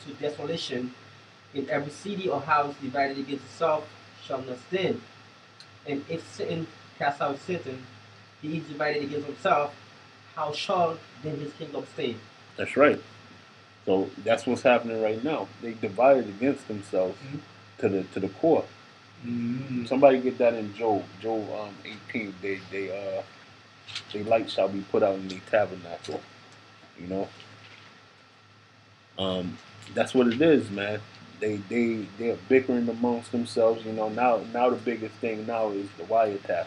to desolation. In every city or house divided against itself shall not stand. And if Satan cast out Satan, he is divided against himself. How shall then his kingdom stand? That's right. So that's what's happening right now. They divided against themselves Mhm. to the core. Mm. Somebody get that in Job 18. They light shall be put out in the tabernacle. You know, um, that's what it is, man. They're bickering amongst themselves. You know, now the biggest thing now is the wiretapping.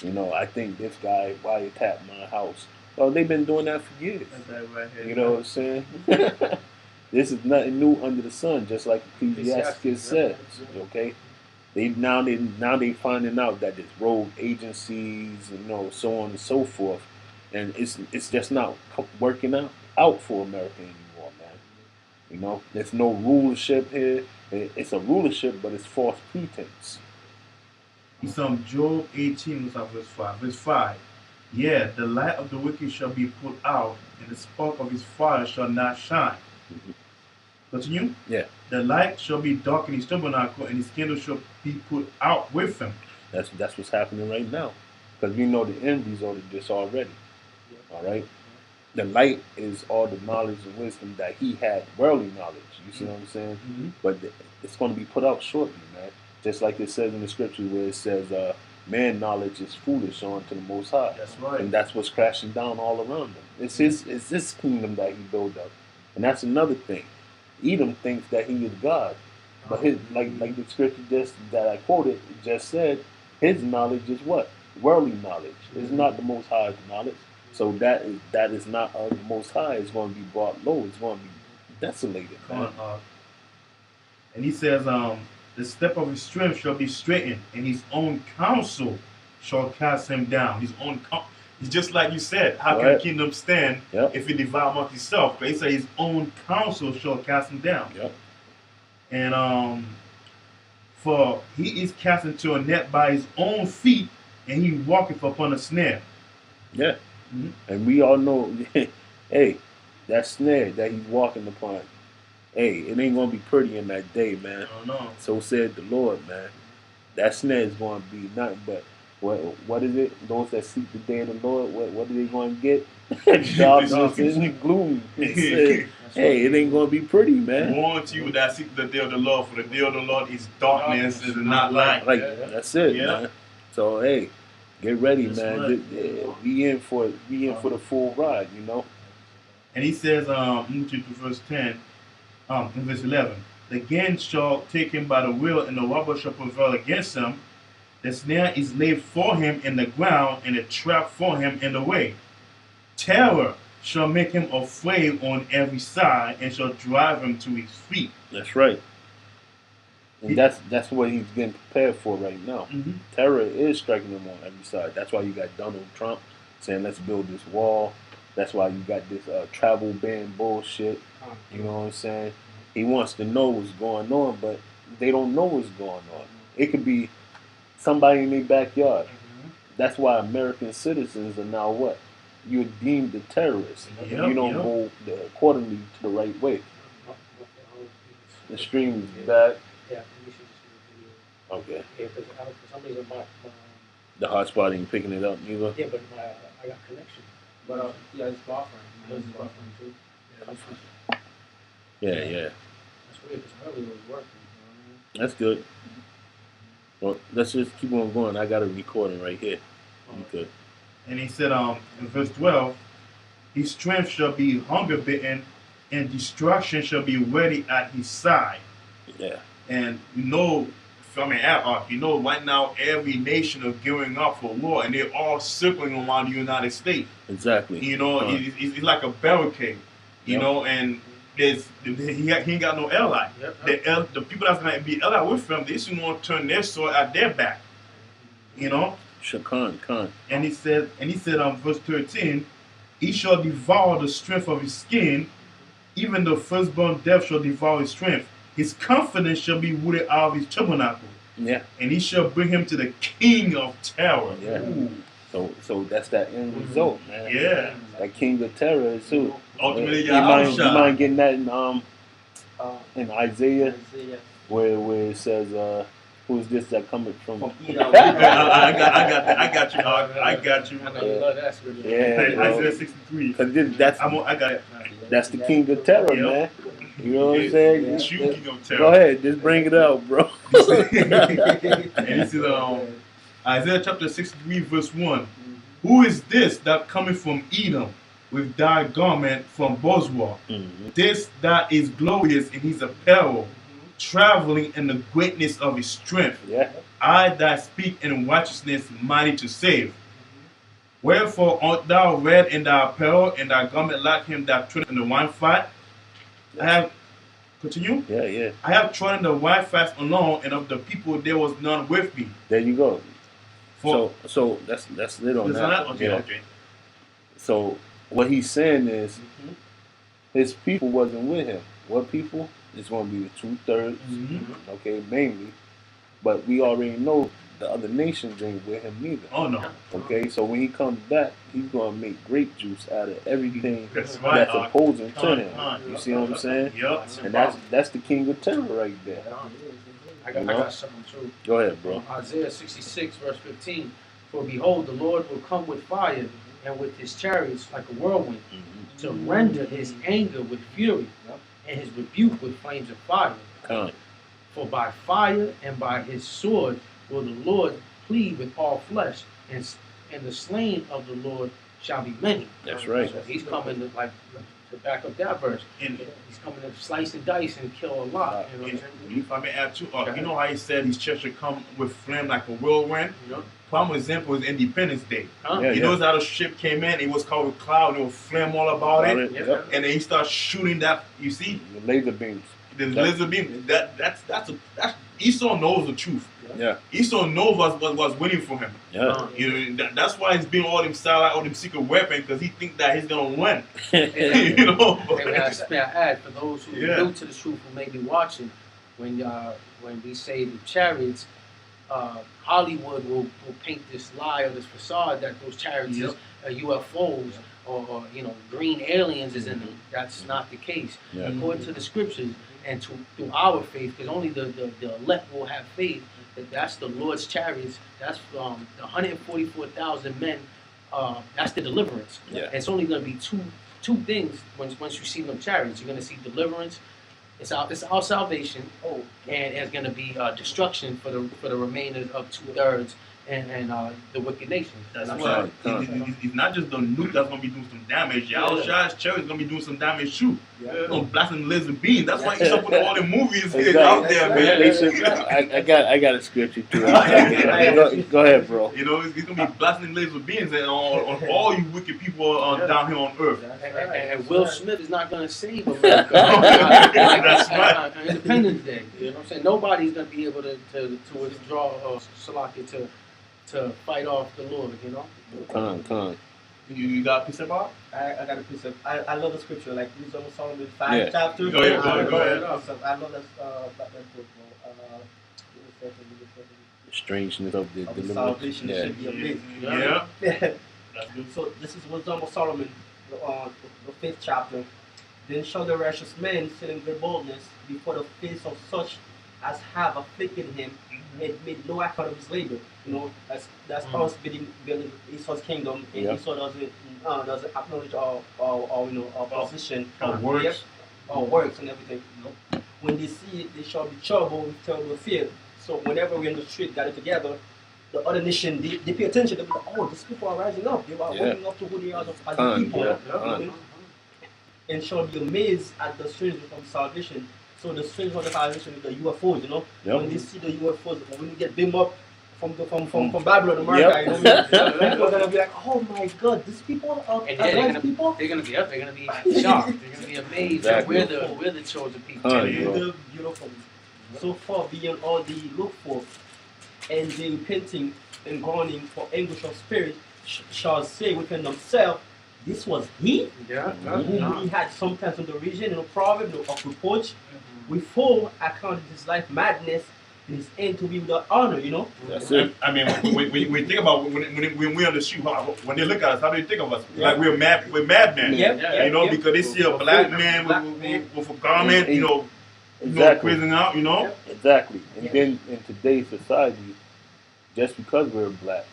You know, I think this guy wiretapped my house. Well, they've been doing that for years. That's right here. You know what I'm saying? This is nothing new under the sun, just like Ecclesiastes says. Okay, they finding out that there's rogue agencies, you know, so on and so forth, and it's just not working out for America anymore, man. You know, there's no rulership here. It's a rulership, but it's false pretense. It's Job 18, verse 5. Verse 5. Yeah, the light of the wicked shall be put out, and the spark of his fire shall not shine. Mhm. Continue. Yeah, The light shall be dark in his tabernacle, and his candle shall be put out with him. that's what's happening right now, because we know the end result of this already. All right. The light is all the knowledge and wisdom that he had, worldly knowledge. You see what I'm saying? Mm-hmm. But it's going to be put out shortly, man. Just like it says in the scripture where it says, "Man knowledge is foolish unto the Most High," That's right. and that's what's crashing down all around him. It's his kingdom that he built up, and that's another thing. Edom thinks that he is God, but his like the scripture just that I quoted just said, his knowledge is what worldly knowledge. It's not the Most High's knowledge. So that is not the Most High. It's going to be brought low. It's going to be desolated, man. And he says, the step of his strength shall be straightened, and his own counsel shall cast him down. His own it's just like you said, how can Right. the kingdom stand Yep. if he divide among himself? But he said his own counsel shall cast him down. Yep. And for he is cast into a net by his own feet, and he walketh upon a snare. Yeah. Mhm. And we all know, hey, that snare that he's walking upon, hey, it ain't going to be pretty in that day, man. I don't know. So said the Lord, man. That snare is going to be nothing but, what is it? Those that seek the day of the Lord, what are they going to get? Darkness and gloom. It said, hey, it ain't going to be pretty, man. Warn to you that seek the day of the Lord, for the day of the Lord is darkness, is not light. Like, that's it, Yeah. man. So, hey, get ready, That's man. right. We in for the full ride, you know. And he says, move to verse 10, in verse 11, the gain shall take him by the will, and the robber shall prevail against him. The snare is laid for him in the ground, and a trap for him in the way. Terror shall make him afraid on every side, and shall drive him to his feet. That's right. And that's what he's getting prepared for right now. Mm-hmm. Terror is striking him on every side. That's why you got Donald Trump saying, let's build this wall. That's why you got this travel ban bullshit. You know what I'm saying? He wants to know what's going on, but they don't know what's going on. It could be somebody in their backyard. That's why American citizens are now what? You're deemed a terrorist. Yep, You don't yep. go accordingly to the right way. The stream is back. Yeah, we should just do a video. Okay. Yeah, because for some reason my The hotspot ain't picking it up neither. yeah, but I got connection. But yeah, it's buffering. It's buffering too. Yeah. That's weird because earlier it was working. That's good. Well, let's just keep on going. I got a recording right here. You could. And he said, in verse 12, his strength shall be hunger bitten, and destruction shall be ready at his side. Yeah. And you know, right now every nation is gearing up for war, and they're all circling around the United States. Exactly. You know, it's like a barricade. You Yep. know, and he ain't got no ally. Yep. The people that's gonna be ally with him, they just want to turn their sword at their back. You know. Khan. And he said, verse 13, he shall devour the strength of his skin, even the firstborn death shall devour his strength. His confidence shall be rooted out of his tabernacle, Yeah. and he shall bring him to the king of terror. Yeah. Ooh. So that's that end result, man. Yeah. That king of terror is who? Ultimately, you your mind outshine. getting that in in Isaiah, Isaiah. where it says, "Who's this that cometh from?" From Edom. I got you. I got you. I know you love that scripture. Yeah, bro. Isaiah 63. 'Cause I got it. that's the king of terror, Yep. man. You know what I'm saying? It's you, king of terror. Go ahead, just bring it out, bro. And this is Isaiah chapter 63, verse 1. Who is this that cometh from Edom with thy garment from Bozrah? This that is glorious in his apparel, traveling in the greatness of his strength. Yeah. I that speak in righteousness, mighty to save. Wherefore art thou red in thy apparel, and thy garment like him that treadeth in the wine fat? I have continue. Yeah. I have trodden the wine fast alone, and of the people there was none with me. There you go. For So that's lit on that. Okay, Yeah. okay. So what he's saying is his people wasn't with him. What people? It's going to be the 2/3, okay, mainly. But we already know the other nations ain't with him neither. Oh no. Okay, so when he comes back, he's going to make grape juice out of everything That's right. that's opposing to him. Con. You see what I'm saying? Yup. And that's the king of terror right there. I got something too. Go ahead, bro. Isaiah 66, verse 15. For behold, the Lord will come with fire, and with his chariots like a whirlwind, to render his anger with fury, and his rebuke with flames of fire. Con. For by fire and by his sword will the Lord plead with all flesh, and the slain of the Lord shall be many. That's right. So he's coming to back up that verse. And He's coming to slice and dice and kill a lot. You know what I'm saying? if I may add too, you know how he said his church should come with flame like a whirlwind? You know? Prime example is Independence Day. Huh? Yeah, You notice how the ship came in, it was covered with cloud, and it was flame all about it. Yep. And then he starts shooting that, you see, The laser beams. the laser beam. That's Esau knows the truth. Yeah. Esau knows what's waiting for him. Yeah. You know, that's why he's been all them satellite, all them secret weapons, because he think that he's gonna win. And You know. may I add, for those who Yeah. are new to the truth who may be watching, when we say the chariots, Hollywood will paint this lie or this facade that those chariots is UFOs or green aliens is in them. That's not the case. Yeah. According to the scriptures and through our faith, because only the elect will have faith. That's the Lord's chariots. That's the 144,000 men. That's the deliverance. Yeah. And it's only going to be two things once you see them chariots. You're going to see deliverance. It's our salvation. And it's going to be destruction for the remainder of 2/3 and the wicked nations. That's And why I'm it's not just the nuke that's gonna be doing some damage. Yahushua's church is gonna be doing some damage too. They're gonna blast them laser beams. That's why Esau put all the movies out there, man. They should, I got a scripture too. Go ahead, bro. You know, it's gonna be blasting laser beams on all you wicked people down here on earth. And Will Smith is not going to save America. That's right. On Independence Day, you know what I'm saying? Nobody's going to be able to withdraw Salaki to fight off the Lord, you know? Con. You got a piece of art? I got a precept. I love the scripture, like Wisdom of Solomon 5 chapters. Go ahead. I love that book, bro. The strangeness of the Of the deliverance. salvation Yeah. should be amazing. Yeah. That's good. So this is Wisdom of Solomon, the 5th chapter. Then shall the righteous man sit in great boldness before the face of such as have afflicted him and made no account of his labor. You know, that's us building Esau's kingdom, and Esau doesn't acknowledge our position, Our works. our works and everything. You know, when they see it, they shall be troubled with terrible fear. So whenever we're in the street, gather together, the other nation they pay attention. They be like, oh, these people are rising up. They are waking up to who they are as a people. And shall be amazed at the strangers of salvation. So the strangers of the salvation is the UFOs, you know. When they see the UFOs, when you get beamed up from Babylon, America, you know, people are gonna be like, oh my God, these people are people. They're gonna be up. They're gonna be shocked. They're gonna be amazed that we're the chosen people. The beautiful. So far beyond all they look for, and they repenting and groaning for anguish of spirit shall say within themselves, this was he whom we had sometimes in the region, proverb of reproach. We full accounted his life madness and his end to be without honor, you know. That's it. I mean, when we think about when we're on the street, when they look at us, how do they think of us? Like we're madmen, you know, because they see a black man with a garment, you know, Exactly. quizzing out, Exactly. And Yeah. then in today's society, just because we're black,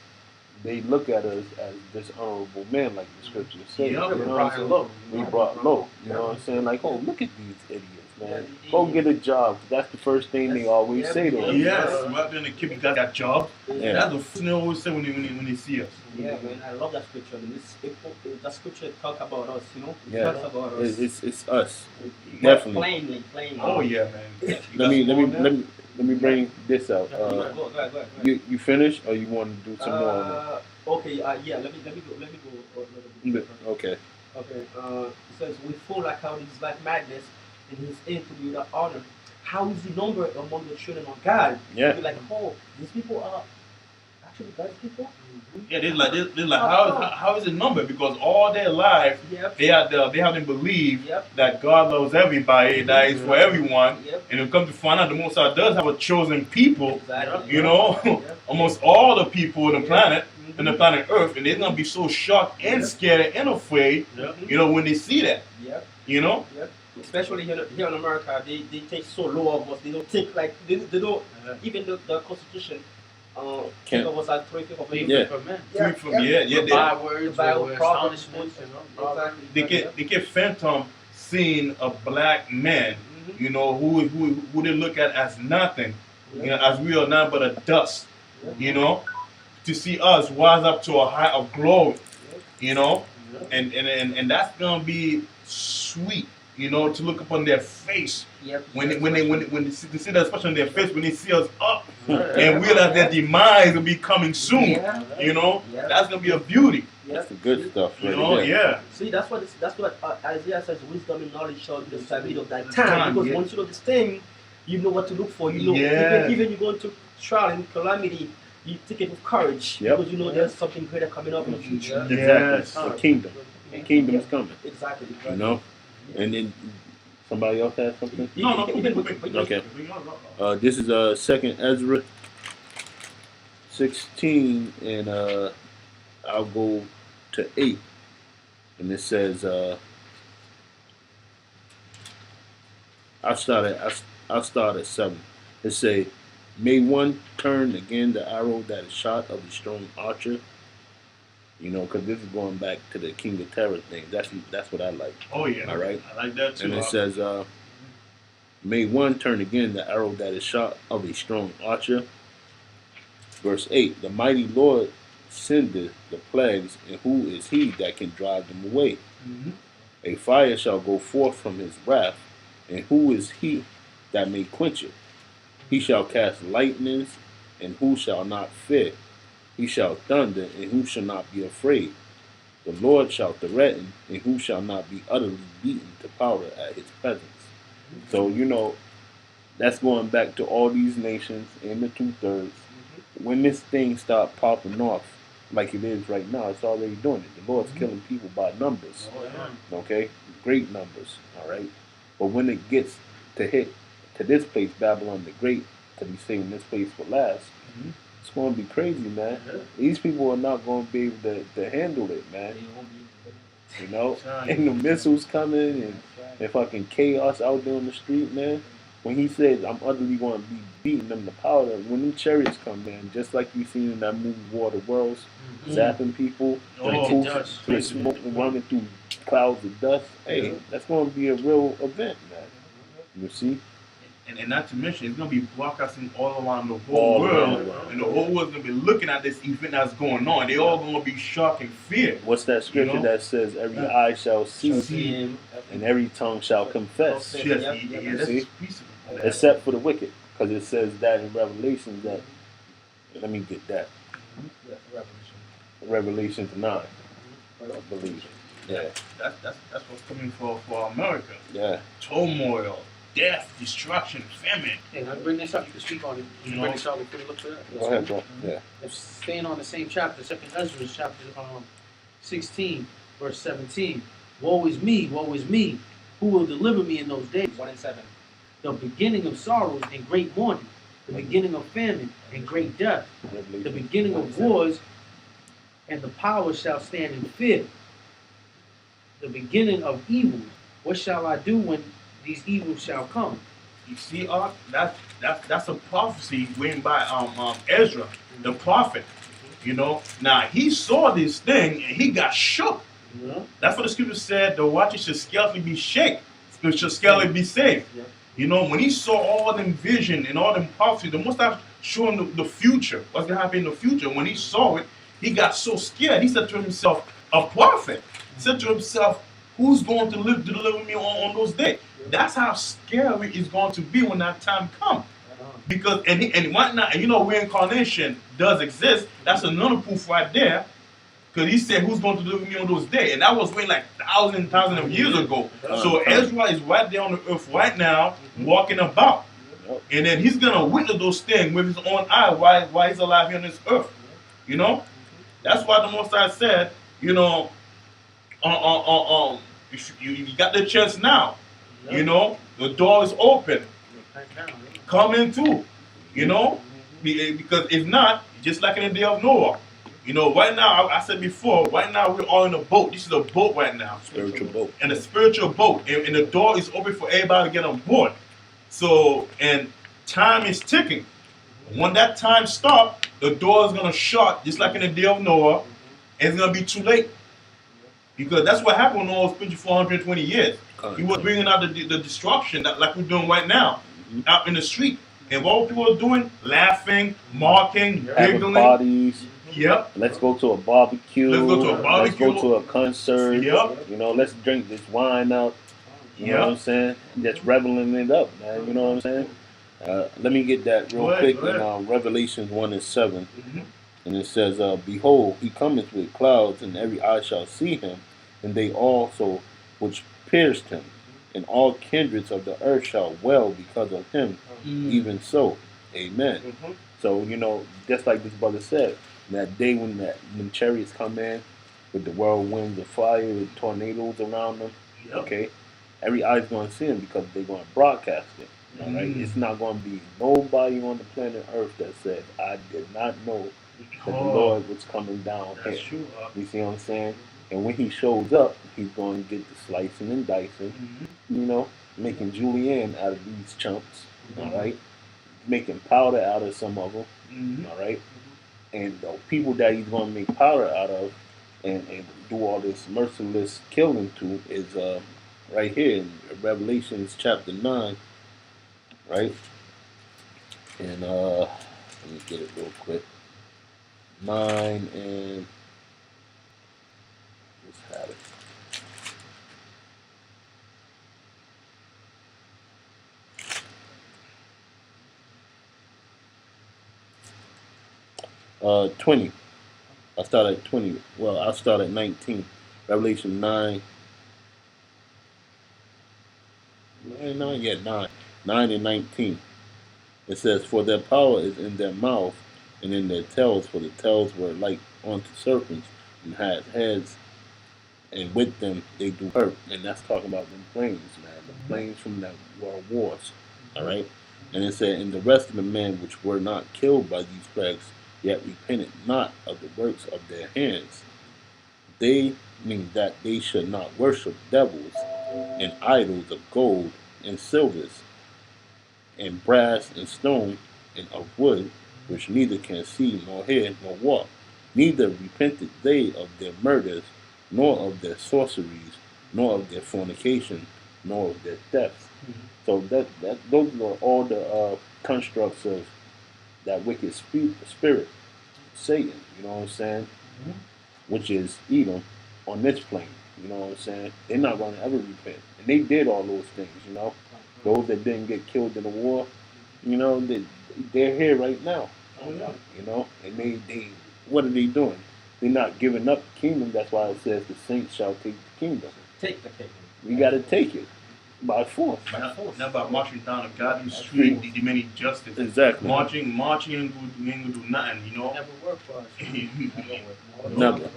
they look at us as dishonorable men, like the scriptures say. Yep. You know what I'm saying? Low. We brought low. You know what I'm saying? Like, oh, look at these idiots, man. Yeah, Go get a job. That's the first thing they always Yeah, say to us. Yes, right there in the kid, you got job. Yeah. That's the first thing they always say when they see us. Yeah, man, I love that scripture. And that scripture talk about us, Yeah. It talks about us. It's us. But Definitely. plainly. Oh yeah, man. Let me bring this out. Go ahead. You finished, or you want to do some more? On it? Okay, yeah, let me go a little bit. Okay. Okay, it says, we fall like how this like madness in his aim to be without honor. How is he numbered among the children of God? Yeah. You're like, oh, these people are actually God's people? Yeah, they're like how is it numbered? Because all their life Yep. they haven't believed Yep. that God loves everybody, that is for everyone. Yep. And it comes to find out the Most High does have a chosen people, Exactly. you know, Yep. almost all the people on the planet, Mhm. on the planet Earth, and they're gonna be so shocked and scared and afraid, when they see that, Yep. you know. Yep. Especially here in America, they think so low of us. They don't think like they don't even the Constitution. Think of us as 3/5 of Yeah. For men. Yeah. Yeah, The Bywords, Bible with prophets, astonishment, Exactly. they get phantom seeing a black man, Mhm. who they look at as nothing, Yep. as we are none but a dust, Yep. to see us rise up to a height of glory, Yep. and that's gonna be sweet, to look upon their face Yep. when they see that expression on their face when they see us up and realize their demise will be coming soon, Yeah. Yeah. that's gonna be a beauty, That's the good stuff, right there. yeah. See, that's what Isaiah says. Wisdom and knowledge shall be the stability of thy time. Because Yeah. once you know this thing, you know what to look for. You know, Yeah. even you go into trial and calamity, you take it with courage Yep. because you know there's something greater coming up in the future. Yes. The kingdom. The kingdom's coming. Exactly. You know? And then somebody else has something? No, Okay. This is Second Ezra 16, and I'll go to 8, and it says I'll start at 7. It say, may one turn again the arrow that is shot of the strong archer. Because this is going back to the King of Terror thing. That's what I like. Oh yeah. All right. I like that too. And it says, may one turn again the arrow that is shot of a strong archer. Verse 8, the mighty Lord sendeth the plagues, and who is he that can drive them away? Mhm. A fire shall go forth from his wrath, and who is he that may quench it? He shall cast lightnings, and who shall not fear? He shall thunder, and who shall not be afraid? The Lord shall threaten, and who shall not be utterly beaten to powder at his presence. So, that's going back to all these nations in the 2/3. When this thing start popping off, like it is right now, it's already doing it. The Lord's killing people by numbers, okay? Great numbers, all right? But when it gets to this place, Babylon the Great, to be saving this place will last, it's going to be crazy, man. These people are not going to be able to handle it, man. And the missiles coming and fucking chaos out there on the street, man. When he said, I'm utterly going to be beating them to powder, when them chariots come, man, just like you seen in that movie War of the Worlds, zapping people, Oh, the smoke running through clouds of dust, hey, that's going to be a real event, man. You see? And not to mention, it's going to be broadcasting all around the whole All world. around. And the whole world's going to be looking at this event that's going on. They all going to be shocked and fear. What's that scripture that says, every eye shall see and every tongue shall confess? Yes, Yep. See? peaceable. Except for the wicked, because it says that in Revelation that, let me get that, Revelation 9, I believe. Yeah, That's what's coming for America. yeah. Turmoil, death, destruction, famine. Hey, can I bring this up? You can speak on it. You can bring this up. We can look for that. Go ahead, bro. Yeah. If staying on the same chapter, Second Ezra, chapter 16, verse 17. Woe is me, who will deliver me in those days? 1 and 7. The beginning of sorrows and great mourning, the beginning of famine and great death, the Revelation. beginning of wars, and the power shall stand in fear. The beginning of evil. What shall I do when these evils shall come? You see, that's a prophecy written by Ezra, the prophet. You know, now he saw this thing and he got shook. Yeah. That's what the scripture said. The watcher should scarcely be shaken, should scarcely be saved. Yeah. You know, when he saw all them vision and all them prophecies, the Most High showing the future, what's gonna happen in the future. When he saw it, he got so scared. He said to himself, "A prophet." He said to himself, "Who's going to live to deliver me on those days?" That's how scary it's going to be when that time comes. Because and why not? And you know, reincarnation does exist. That's another proof right there. Because he said, "Who's going to deliver me on those days?" And that was way like thousands of years ago. So Ezra is right there on the earth right now, walking about, and then he's gonna witness those things with his own eye while he's alive here on this earth. You know, that's why the Most High said, you know, you got the chance now. You know, the door is open. Come in too, you know, because if not, just like in the day of Noah, you know, right now, I said before, right now we're all in a boat. This is a boat right now. Spiritual boat. And a spiritual boat. And the door is open for everybody to get on board. So, and time is ticking. When that time stops, the door is going to shut, just like in the day of Noah, and it's going to be too late. Because that's what happened when Noah was preaching for 120 years. He was bringing out the destruction that, like we're doing right now, out in the street. And what people are doing? Laughing, mocking, Having giggling. parties. Yep. Let's go to a barbecue. Let's go to a barbecue. Let's go to a concert. Yep. You know, let's drink this wine out. You know Yep. what I'm saying? Just reveling it up, man. You know what I'm saying? Let me get that real Go ahead, quick go ahead. in Revelations 1:7. Mhm. And it says, "Behold, he cometh with clouds, and every eye shall see him, and they also which pierced him, and all kindreds of the earth shall wail because of him. Even so, amen." Mhm. So, you know, just like this brother said, that day when chariots come in with the whirlwinds of fire and tornadoes around them, Yep. okay, every eye's going to see him because they're going to broadcast it. All right, Mm. it's not going to be nobody on the planet Earth that says, "I did not know that the Oh, Lord was coming down that's here." true. You see what I'm saying? And when he shows up, he's going to get the slicing and dicing, Mhm. you know, making julienne out of these chumps, all right, making powder out of some of them, Mhm. all right, and the people that he's going to make powder out of and do all this merciless killing to is right here in Revelations chapter 9, right? And let me get it real quick. 9 and just have it. Uh, 20. I start at 20. Well, I'll start at 19. Revelation 9. 9, yeah, 9. 9 and 19. It says, "For their power is in their mouth and in their tails, for the tails were like unto serpents and had heads, and with them they do hurt." And that's talking about them planes, man. The planes from that world wars. All right? And it said, "And the rest of the men which were not killed by these plagues, yet repented not of the works of their hands. They mean that they should not worship devils and idols of gold and silvers and brass and stone and of wood, which neither can see nor hear nor walk. Neither repented they of their murders, nor of their sorceries, nor of their fornication, nor of their thefts." So those are all the constructs of that wicked spirit, Satan. You know what I'm saying? Which is Edom on this plane. You know what I'm saying? They're not going to ever repent, and they did all those things. You know, those that didn't get killed in the war, you know, they're here right now. Oh, yeah. You know, and they what are they doing? They're not giving up the kingdom. That's why it says the saints shall take the kingdom. Take the kingdom. We got to take it by force. Not about marching down a goddamn street, demanding justice. Exactly. Marching ain't gonna do nothing, you know? Never worked for us. Never.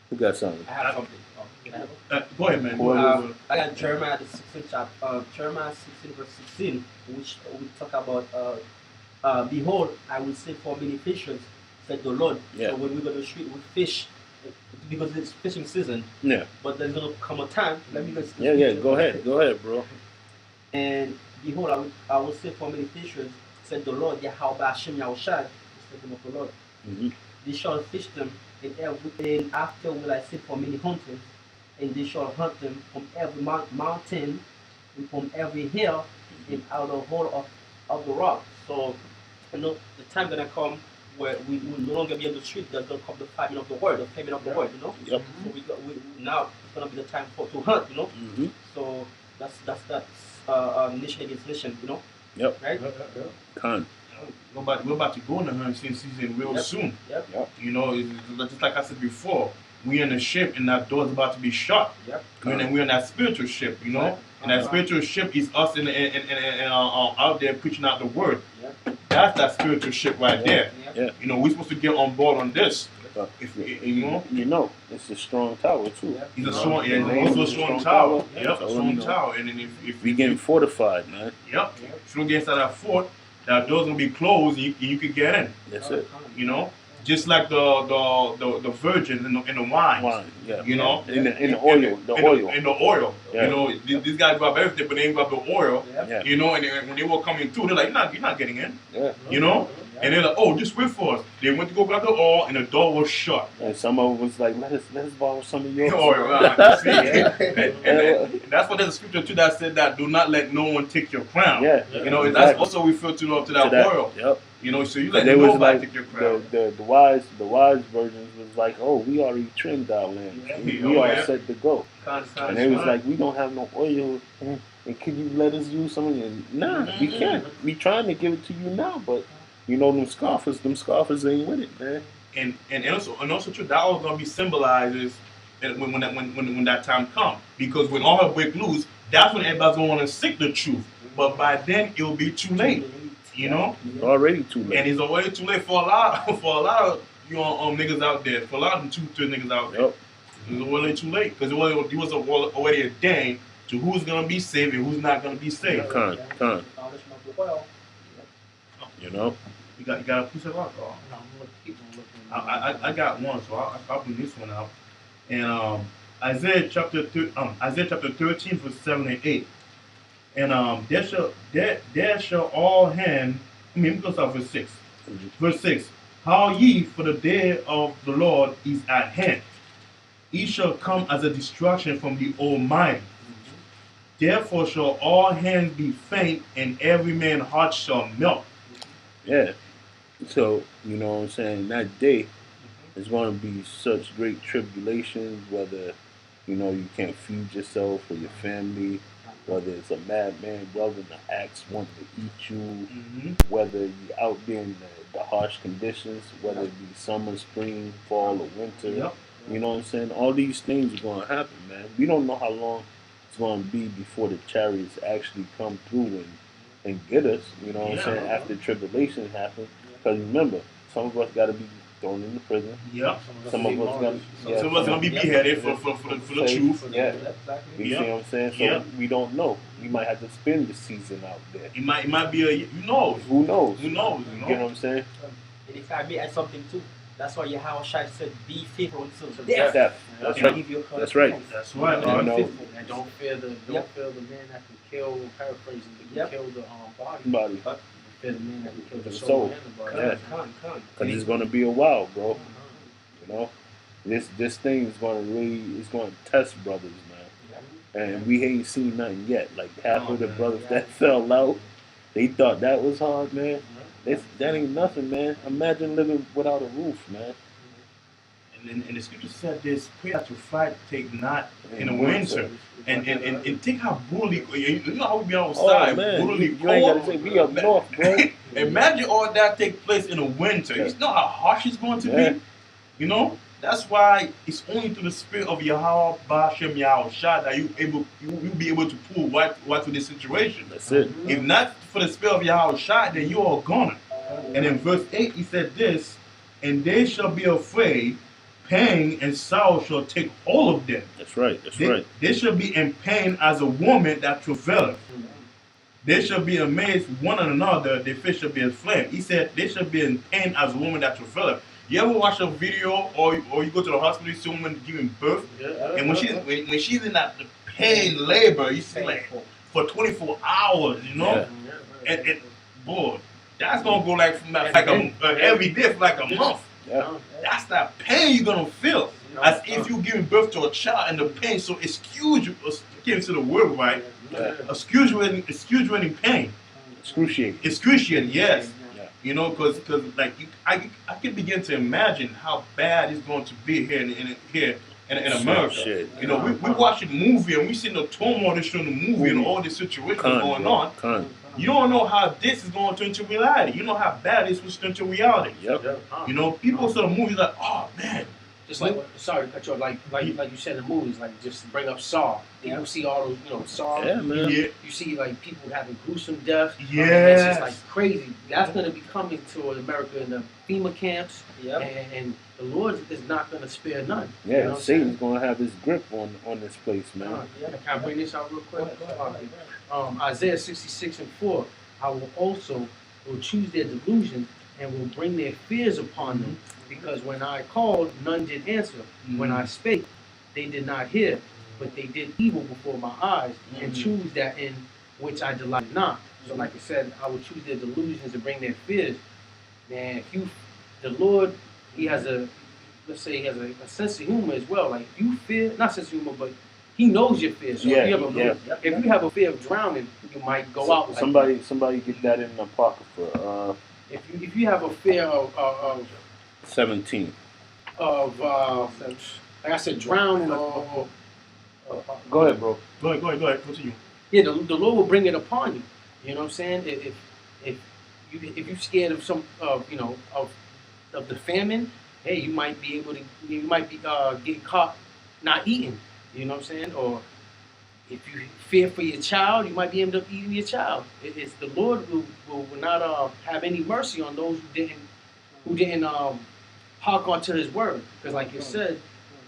Who got something? I have something. Oh, can I have it? Go ahead, man. I got Jeremiah the 16th chapter, Jeremiah 16 verse 16, which we talk about. Behold, I will send for many fishers, said the Lord. Yeah. So when we go to the street, we fish because it's fishing season. Yeah. But there's gonna come a time. Let me just Yeah. Go ahead, bro. And behold, I will send for many fishers, said the Lord, Yahweh Hashem Yahushai, is the name of the Lord. Mm-hmm. They shall fish them, and after will I send for many hunters, and they shall hunt them from every mountain and from every hill and out of the hole of the rock. So, the time gonna come where we will no longer be on the street. There's gonna come the famine of the word, the famine of the word. Yep. So now it's gonna be the time to hunt. Mm-hmm. So that's nation against nation. Yep. Right. Con. We're about to go in the hunting season real soon. Yep. It's just like I said before, we in the ship and that door's about to be shut. Yep. We're in that spiritual ship, Right. And that spiritual ship is us out there preaching out the word. Yep. That's that spiritual ship right there. Yep. Yeah. We're supposed to get on board on this. It's a strong tower too. Yep. He's a No. strong, Yeah, also a strong tower. Yeah. Yep, a So, strong tower. And then if We getting fortified, man. Yep. If you don't get inside that fort, that door's gonna be closed, and you could get in. That's it. Just like the virgin in the wine. Wine, yeah. In the oil, the oil. In the oil. Yeah. These guys grab everything, but they ain't grab the oil. Yep. Yeah. And when they were coming through, they're like, you're not getting in. Yeah. And they're like, oh, just wait for us. They went to go grab the oil, and the door was shut. And some of them was like, let us borrow some of yours. Oil, right? See? Yeah. And that's what there's a scripture too that said that do not let no one take your crown. Yeah. That's Exactly. also referred to that oil. Yep. So you let There was nobody like take your crown. the wise versions was like, oh, we already trimmed our land. Yeah. We are set to go. Con. And they was like, we don't have no oil. And can you let us use some of it? Nah, we can't. We trying to give it to you now, but them scoffers ain't with it, man. And also too, that all gonna be symbolizes when that time comes. Because when all hell break loose, that's when everybody's gonna want to seek the truth. But by then it'll be too late. Already too late. And it's already too late for a lot of niggas out there. For a lot of them 2-3 niggas out there. Yep. It's already too late because it was already ordained to who's gonna be saved and who's not gonna be saved. Con. You got a piece of rock. I got one, so I'll bring this one out. And Isaiah chapter 13, verse 7 and 8. And there shall all hand. Let me go start verse 6. Verse 6. How ye, for the day of the Lord is at hand. He shall come as a destruction from the Almighty. Therefore shall all hands be faint, and every man's heart shall melt. Yeah. So, you know what I'm saying? That day is going to be such great tribulations, whether, you can't feed yourself or your family, whether it's a madman brother, the axe wanting to eat you, whether you're out there in the harsh conditions, whether it be summer, spring, fall, or winter. Yep. You know what I'm saying? All these things are going to happen, man. We don't know how long it's going to be before the chariots actually come through and get us. You know what I'm saying? After tribulation happens. Because remember, some of us got to be thrown into prison. Yep. Some of us gonna be beheaded for the truth. Yeah. You see what I'm saying? So we don't know. We might have to spend the season out there. It might be who knows? Who knows? Who knows? You know what I'm saying? And if I may add something too, that's why Yahushua said, "Be faithful until Death. death." That's right. That's right. That's right. You know, And don't fear the man that can kill. Paraphrasing, that can kill the body. body. Fear the man that can kill the The soul soul. and the body. Yeah. Con. Because it's going to be a while, bro. You know? This thing is going to it's going to test brothers, man. And we ain't seen nothing yet. Like half of the brothers that fell out, they thought that was hard, man. That ain't nothing, man. Imagine living without a roof, man. And the scripture said this: pray that your fight take not in the winter. And think how brutally, you know how we be outside, brutally you ain't gotta say we up north, bro. Imagine all that take place in the winter. You know how harsh it's going to be? You know? That's why it's only through the spirit of Yahweh Bashem Yahushua that you'll be able to pull right through this situation. That's it. If not for the spirit of Yahushua, then you are gone. And in verse 8 he said this, and they shall be afraid, pain and sorrow shall take hold of them. That's right. Right. They shall be in pain as a woman that travaileth. They shall be amazed one another, their face shall be inflamed. He said they shall be in pain as a woman that travaileth. You ever watch a video or you go to the hospital, you see a woman giving birth? And when she's in that pain, labor, you see like for 24 hours, you know? Yeah. And boy, that's gonna go like from like And every day for like a month. Yeah. That's that pain you're gonna feel. As if you're giving birth to a child and the pain, so excuse to the word, right? Yeah. Excruciating pain. Excruciating, yes. Yeah. You know, because like I can begin to imagine how bad it's going to be here in America. Shit. You know, we watching the movie and we see the turmoil that's in the movie and all this situation going on. You don't know how this is going to turn into reality. You know how bad this was turn into reality. Yep. You know, people saw the movie like, oh man. Just like, sorry to cut you off, like you said in the movies, like just bring up Saw. People see all those, Saw. Yeah, man. Yeah. You see like people having gruesome deaths. Yes. It's just like crazy. That's going to be coming to America in the FEMA camps. Yep. And the Lord is not going to spare none. Yeah, You know what I'm Satan's saying? going to have his grip on this place, man. Can I bring this out real quick? Isaiah 66:4. I will choose their delusion and will bring their fears upon them. Because when I called, none did answer. When I spake, they did not hear. But they did evil before my eyes and choose that in which I delighted not. So like I said, I will choose their delusions and bring their fears. Man, the Lord, he has let's say he has a sense of humor as well. Like you fear, not sense of humor, but he knows your fears. So if you have a fear of drowning, you might go out. Like somebody get that in the apocrypha. If you have a fear of 17. Like I said, drowning or Go ahead, bro. Go ahead. Continue. yeah, the Lord will bring it upon you. You know what I'm saying? If you're scared of of the famine, hey, you might be get caught not eating. You know what I'm saying? Or if you fear for your child, you might be end up eating your child. It's the Lord will not have any mercy on those who didn't hark onto His word. Because like you said,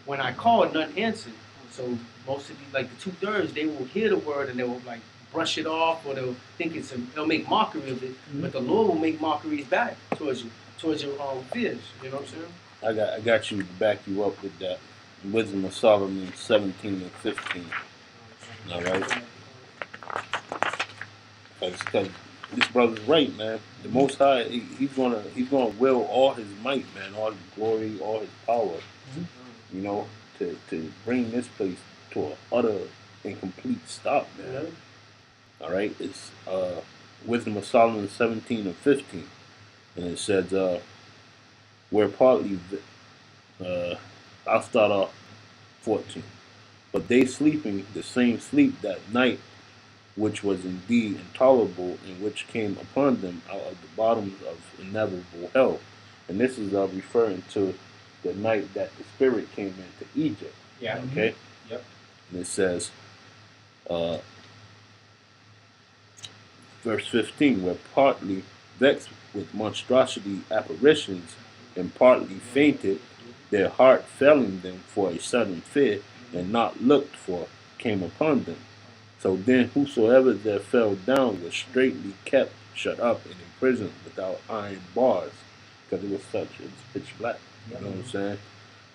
when I called, none answered. So most of the 2/3, they will hear the word and they will like brush it off, or they'll think they'll make mockery of it. But the Lord will make mockeries back towards your fears. You know what I'm saying? I got you to back you up with that. Wisdom of Solomon 17 and 15. All right. Because this brother's right, man. The Most High, he's gonna will all His might, man, all His glory, all His power. You know, to bring this place to an utter and complete stop, man. All right. It's Wisdom of Solomon 17 and 15, and it says, "We're partly." I'll start off 14. But they sleeping the same sleep that night, which was indeed intolerable, and which came upon them out of the bottoms of inevitable hell. And this is referring to the night that the Spirit came into Egypt. Yeah. Okay? Yep. And it says, verse 15, were partly vexed with monstrosity apparitions, and partly fainted, their heart failing them for a sudden fear, and not looked for, came upon them. So then whosoever there fell down was straightly kept shut up and imprisoned without iron bars, because it was pitch black. You know what I'm saying?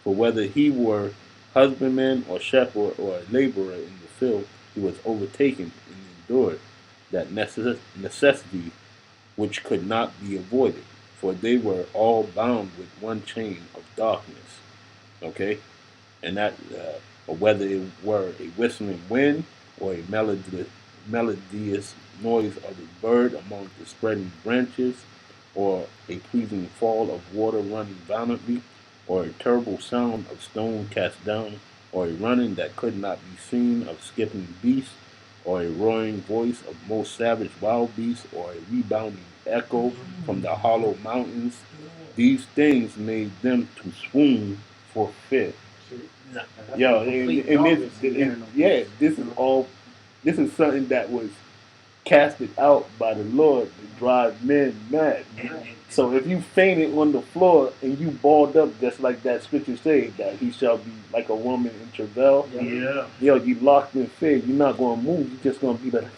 For whether he were husbandman or shepherd or a laborer in the field, he was overtaken and endured that necessity which could not be avoided, for they were all bound with one chain of darkness. Okay? And that, or whether it were a whistling wind or a melodious noise of a bird among the spreading branches, or a pleasing fall of water running violently, or a terrible sound of stone cast down, or a running that could not be seen of skipping beasts, or a roaring voice of most savage wild beasts, or a rebounding echo from the hollow mountains. These things made them to swoon for fear. Yo, this is something that was casted out by the Lord to drive men mad. So if you fainted on the floor and you balled up, just like that scripture says, that he shall be like a woman in travail. Yeah. Yo, you locked in fear. You're not going to move. You're just going to be like,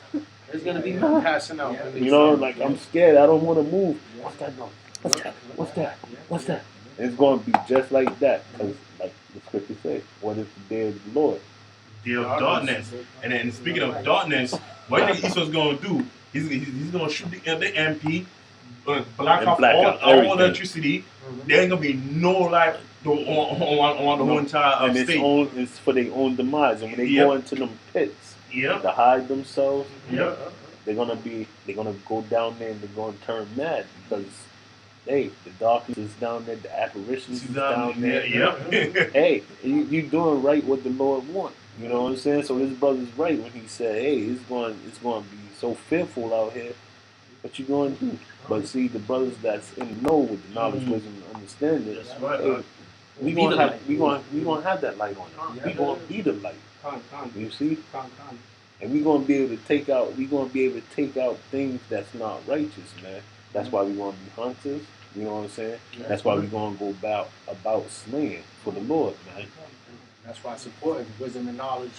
There's going to be no passing out. you know, like, I'm scared. I don't want to move. What's that noise? What's that? What's that? What's that? And it's going to be just like that. Because, like the scripture says, what is the day of the Lord? Day of darkness. And then speaking of darkness, What do you think Esau's gonna do? He's gonna shoot the MP, black And off black all, out all everything. electricity. There ain't gonna be no light on the whole entire And state. it's for their own demise. And when they Yep. go into them pits Yep. to hide themselves, Yep. they're gonna go down there and they're gonna turn mad because hey, the darkness is down there, the apparitions is down there. Yep. Hey, you doing right what the Lord want. You know what I'm saying? So this brother's right when he said, hey, it's going to be so fearful out here. What you going to do? But see, the brothers that's in the know with the knowledge, wisdom, and understanding, That's right. hey, we gonna have that light on us. We gonna be the light. You see? And we gonna be able to take out things that's not righteous, man. That's why we gonna be hunters. You know what I'm saying? That's why we gonna go about slaying for the Lord, man. That's why it's important. Wisdom and knowledge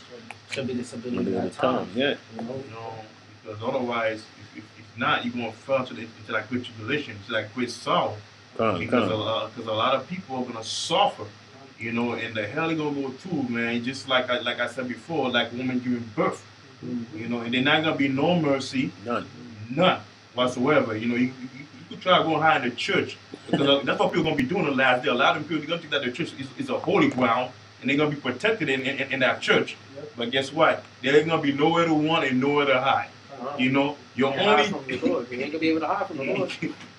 should be the stability One of at a that time. time, yeah. You know? Because otherwise, if not, you're gonna fall into that great tribulation, into that great sorrow. Because a lot of people are gonna suffer, you know, and the hell they're gonna go through, man. Just like I said before, like women giving birth, you know, and there's not gonna be no mercy, none whatsoever. You know, you could try going high in the church because that's what people are gonna be doing the last day. A lot of people are gonna think that the church is a holy ground and they're gonna be protected in that church. But guess what? There ain't gonna be nowhere to run and nowhere to hide. You know, you're only from the Lord. You ain't gonna be able to hide from the Lord.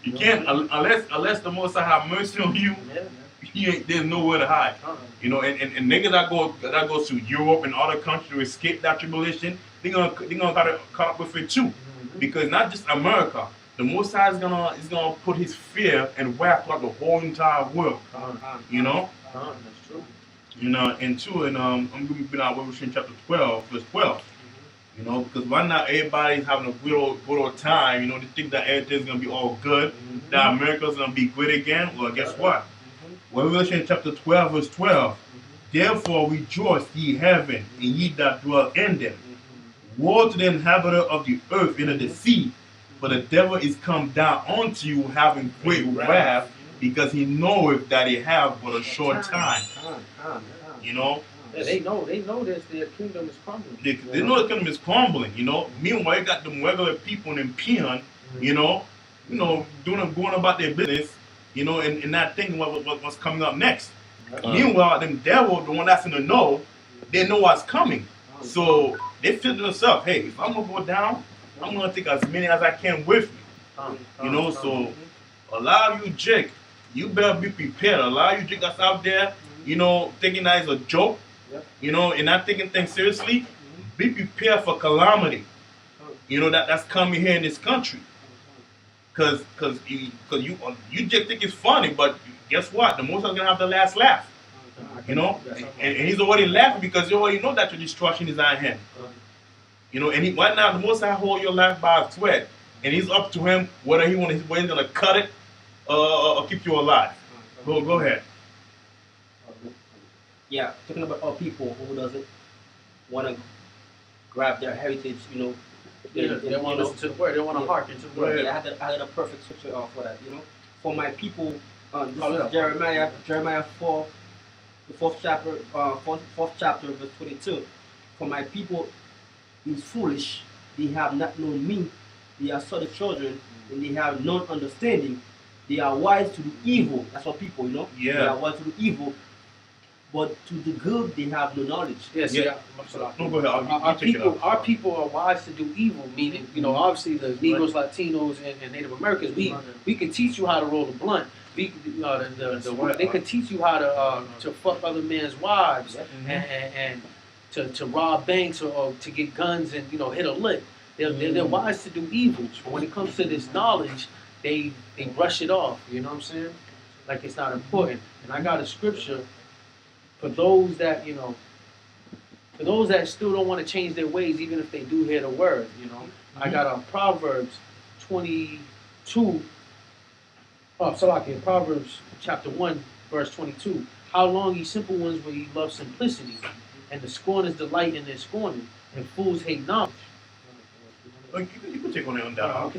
You can't unless the Most High have mercy on you. There's nowhere to hide. You know, and niggas that go to Europe and other countries to escape that tribulation, they're gonna get caught up with it too. Because not just America, the Most High is gonna put His fear and wrath throughout the whole entire world. You know. That's true. You know, and two, and I'm gonna be out Revelation chapter 12, verse 12. You know, because right now everybody's having a good old time. You know, they think that everything's gonna be all good, that America's gonna be good again. Well, guess what? Revelation chapter 12, verse 12. Therefore rejoice, ye heaven, and ye that dwell in them. Woe to the inhabitant of the earth and of the sea, for the devil is come down unto you, having great wrath, because he knoweth that he have but a short time. You know. Yeah, they know that their kingdom is crumbling. They know the kingdom is crumbling, you know. Meanwhile, you got them regular people in peon, you know, going about their business, you know, and not thinking what's coming up next. Meanwhile, them devil, the one that's in the know, they know what's coming. So they feel to themselves, hey, if I'm gonna go down, I'm gonna take as many as I can with me. You know, so a lot of you Jake, you better be prepared. A lot of you Jake that's out there, you know, thinking that it's a joke. You know, and not taking things seriously, be prepared for calamity. You know, that's coming here in this country. Cause you just think it's funny, but guess what? The Most High's gonna have the last laugh. You know, and He's already laughing because you already know that your destruction is at hand. You know, and right now the Most High hold your life by a thread, and He's up to Him whether He's gonna cut it or keep you alive. Go ahead. Yeah, talking about our people who doesn't want to grab their heritage, you know. They want to listen to the word. They want to hearken to the word. Yeah, I had a perfect scripture for that, you know. For my people, this is Jeremiah 4, the fourth chapter, verse 22. For my people is foolish, they have not known me, they are sort of children, and they have none understanding. They are wise to do evil. That's what people, you know. Yeah. They are wise to do evil. But to the good, they have no knowledge. Yes, Yeah. No, go ahead. Our people are wise to do evil. Meaning, you know, obviously the Negroes, Latinos, and Native Americans, we can teach you how to roll the blunt. They can teach you how to fuck other men's wives and to rob banks or to get guns and hit a lick. They're wise to do evil. But when it comes to this knowledge, they brush it off. You know what I'm saying? Like it's not important. And I got a scripture. For those that, still don't want to change their ways, even if they do hear the word, I got a Proverbs 22. Proverbs chapter 1, verse 22. How long, ye simple ones, will ye love simplicity, and the scorners delight in their scorning, and fools hate knowledge. You can take one on that.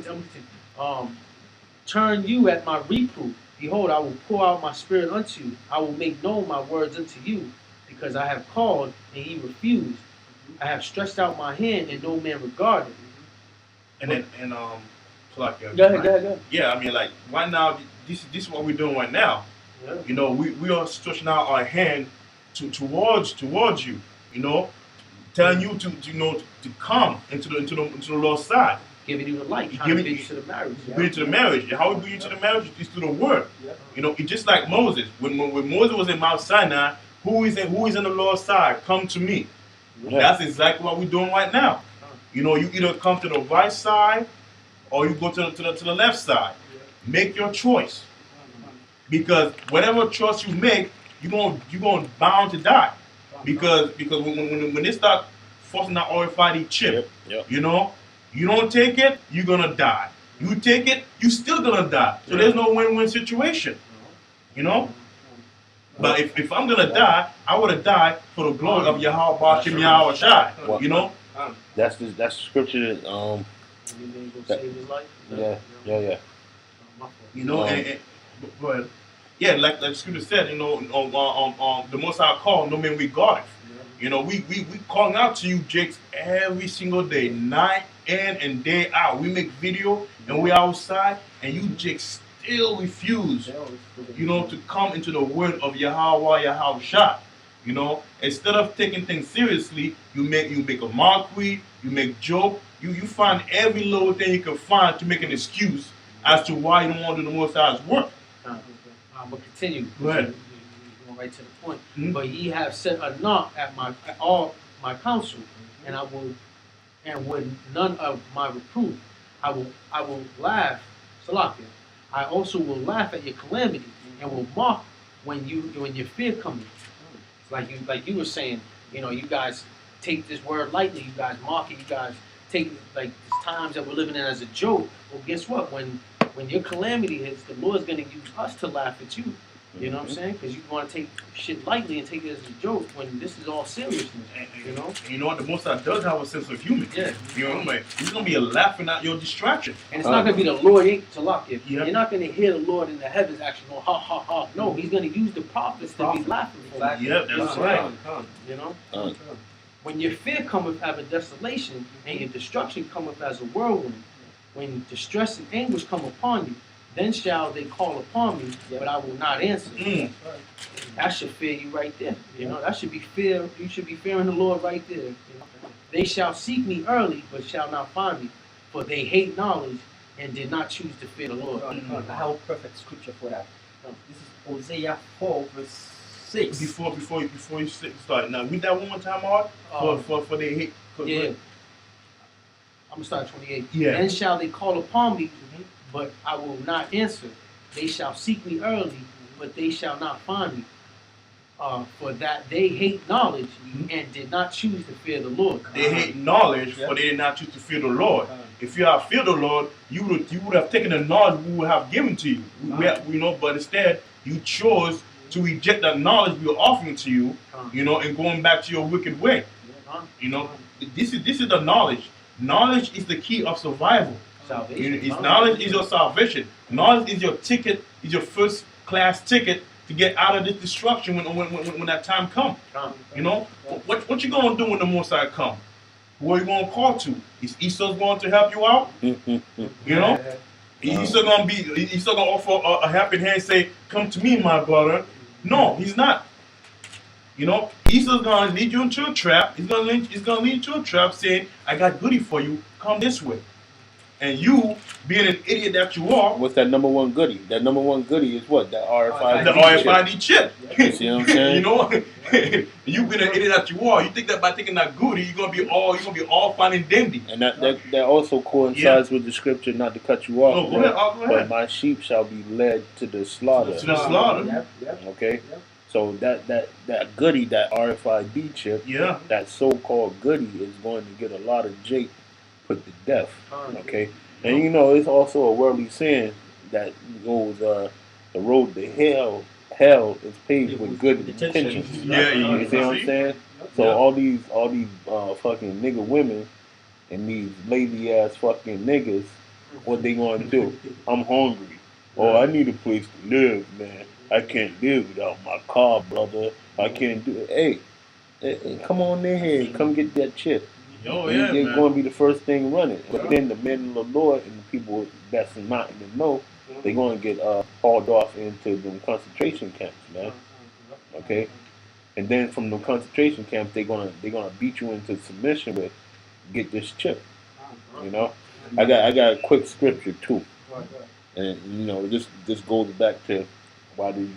Turn you at my reproof. Behold, I will pour out my spirit unto you. I will make known my words unto you, because I have called and ye refused. I have stretched out my hand and no man regarded. And then so like, Go ahead. yeah, I mean, like right now, this is what we're doing right now. Yeah. You know, we are stretching out our hand towards you. You know, telling you to come into the Lord's side. Giving you the light, trying to bring you to the marriage. Bring you to the marriage. And how we bring you to the marriage is through the word. Yeah. You know, it's just like Moses. When Moses was in Mount Sinai, who is in the Lord's side? Come to me. Yeah. That's exactly what we're doing right now. You know, you either come to the right side or you go to the left side. Make your choice. Because whatever choice you make, you're going bound to die. Because when they start forcing that RFID chip, Yep. you know, you don't take it, you're gonna die. You take it, you still gonna die. So there's no win-win situation. You know? But if I'm gonna die, I would have died for the glory of Yahweh Bashim Yahweh Shai. You know? That's the scripture. You know, you gonna save his life. Yeah. You know, and go ahead. Yeah, like the scripture said, you know, the Most High call, no man regardeth. You know, we calling out to you, Jakes, every single day, night in and day out. We make video and we outside, and you Jakes still refuse, you know, to come into the word of Yahweh Yahweh Shai. You know, instead of taking things seriously, you make a mockery, you make joke, you find every little thing you can find to make an excuse as to why you don't want to do the Most High's work. I'm gonna continue. Go ahead. Going right to the point. Mhm. But ye have set a knock at all my counsel, and I will, and with none of my reproof, I will laugh, Salakia. I also will laugh at your calamity, and will mock when your fear cometh. Like you were saying, you know, you guys take this word lightly. You guys mock it. You guys take like these times that we're living in as a joke. Well, guess what? When your calamity hits, the Lord's going to use us to laugh at you. You know what I'm saying? Because you want to take shit lightly and take it as a joke when this is all seriousness. You know? And you know what? The Most High does have a sense of humor. Yeah. You know what I mean? He's going to be laughing at your distraction. And it's not going to be the Lord, Salakia. Yep. You're not going to hear the Lord in the heavens actually go, ha, ha, ha. No, he's going to use the prophets to be laughing for Exactly. Yeah, that's right. you. You know? Uh, When your fear cometh as a desolation, and your destruction cometh as a whirlwind, when distress and anguish come upon you, then shall they call upon me, but I will not answer. Mm. That should fear you right there. You know, that should be fear. You should be fearing the Lord right there. You know? They shall seek me early, but shall not find me, for they hate knowledge and did not choose to fear the Lord. I have a perfect scripture for that. This is Hosea 4 verse 6. Before you start, now read that one more time, Art. For they hate. Yeah. I'm gonna start at 28. Yeah. Then shall they call upon me, but I will not answer. They shall seek me early, but they shall not find me. For that they hate knowledge and did not choose to fear the Lord. They hate knowledge, for they did not choose to fear the Lord. If you have feared the Lord, you would have taken the knowledge we would have given to you. You know, but instead you chose to reject that knowledge we were offering to you. You know, and going back to your wicked way. You know, this is the knowledge. Knowledge is the key of survival. Salvation. Knowledge is your salvation. Knowledge is your ticket. Is your first class ticket to get out of this destruction when that time comes. You know, what you gonna do when the Most High come? Who are you gonna call to? Is Esau going to help you out? You know, he's still gonna offer a helping hand and say, "Come to me, my brother." No, he's not. You know, Esau's gonna lead you into a trap. He's gonna lead you into a trap, saying, "I got goodie for you. Come this way." And you, being an idiot that you are, what's that number one goodie? That number one goodie is what? That RFID. the RFID chip. You see what I'm saying? You know, you being an idiot that you are, you think that by taking that goodie, you're gonna be all fine and dandy. And that also coincides with the scripture. Not to cut you off, No, go ahead. Go but ahead. my sheep shall be led to the slaughter. To the slaughter. Okay, so that goodie, that RFID chip, Yeah. that so-called goodie is going to get a lot of Jake put to death. Okay, and you know it's also a worldly saying that goes the road to hell is paved with good intentions. Yeah, You see what I'm saying? So Yeah. all these fucking nigga women and these lazy ass fucking niggas, what they gonna do? I'm hungry. Oh, I need a place to live, man. I can't live without my car, brother. I can't do it. Hey, Come on in here, come get that chip. Oh, And yeah, they're man. going to be the first thing running. But then the men of the Lord and the people that's not in the know, they're going to get hauled off into the concentration camps, man. Okay, and then from the concentration camps, they're gonna beat you into submission with get this chip. You know, I got a quick scripture too, and you know this goes back to why these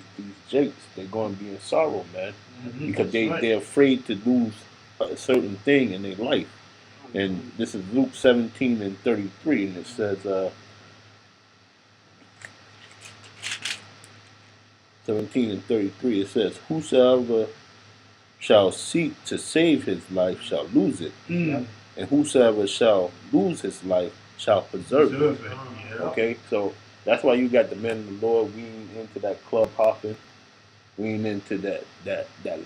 jakes they're going to be in sorrow, man, Mhm, because that's right. they're afraid to lose a certain thing in their life. And this is Luke 17:33, and it says 17:33. It says, "Whosoever shall seek to save his life shall lose it, Mm. and whosoever shall lose his life shall preserve it." Deserve it. Yeah. Okay, so that's why you got the men of the Lord weaning into that club hopping, weaning into that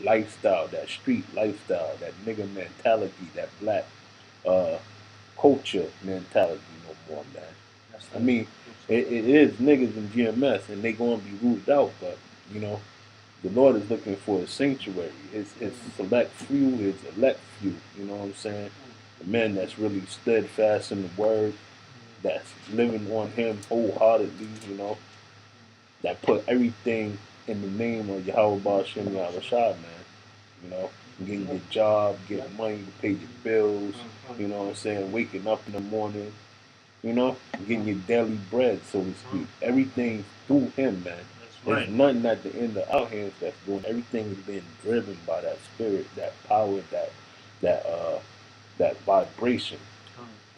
lifestyle, that street lifestyle, that nigga mentality, that black culture mentality no more, man. I mean, it is niggas in GMS, and they gonna be rooted out, but you know, the Lord is looking for a sanctuary, his select few, his elect few. You know what I'm saying? The men that's really steadfast in the word, that's living on Him wholeheartedly. You know, that put everything in the name of Yahweh Ba'Shem Yahushua, man. You know, getting your job, getting money to pay your bills. You know what I'm saying? Waking up in the morning. You know, getting your daily bread, so to speak. Everything through Him, man. That's There's right. nothing at the end of our hands that's doing. Everything is being driven by that spirit, that power, that vibration.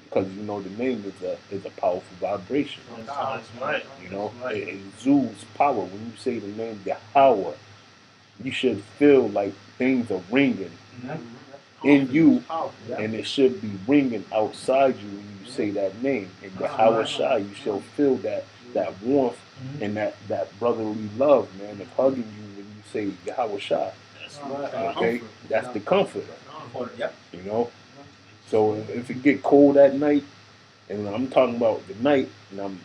Because you know the name is a powerful vibration. That's right. You know, That's right. it exudes power. When you say the name Yahweh, you should feel like things are ringing in you, and it should be ringing outside you when you say that name. And Yahweh Shai, you should feel that warmth and that brotherly love, man, of hugging you when you say Yahweh Shai. That's right. Okay, that's the comfort. Yep. You know. So if it get cold at night, and I'm talking about the night, and I'm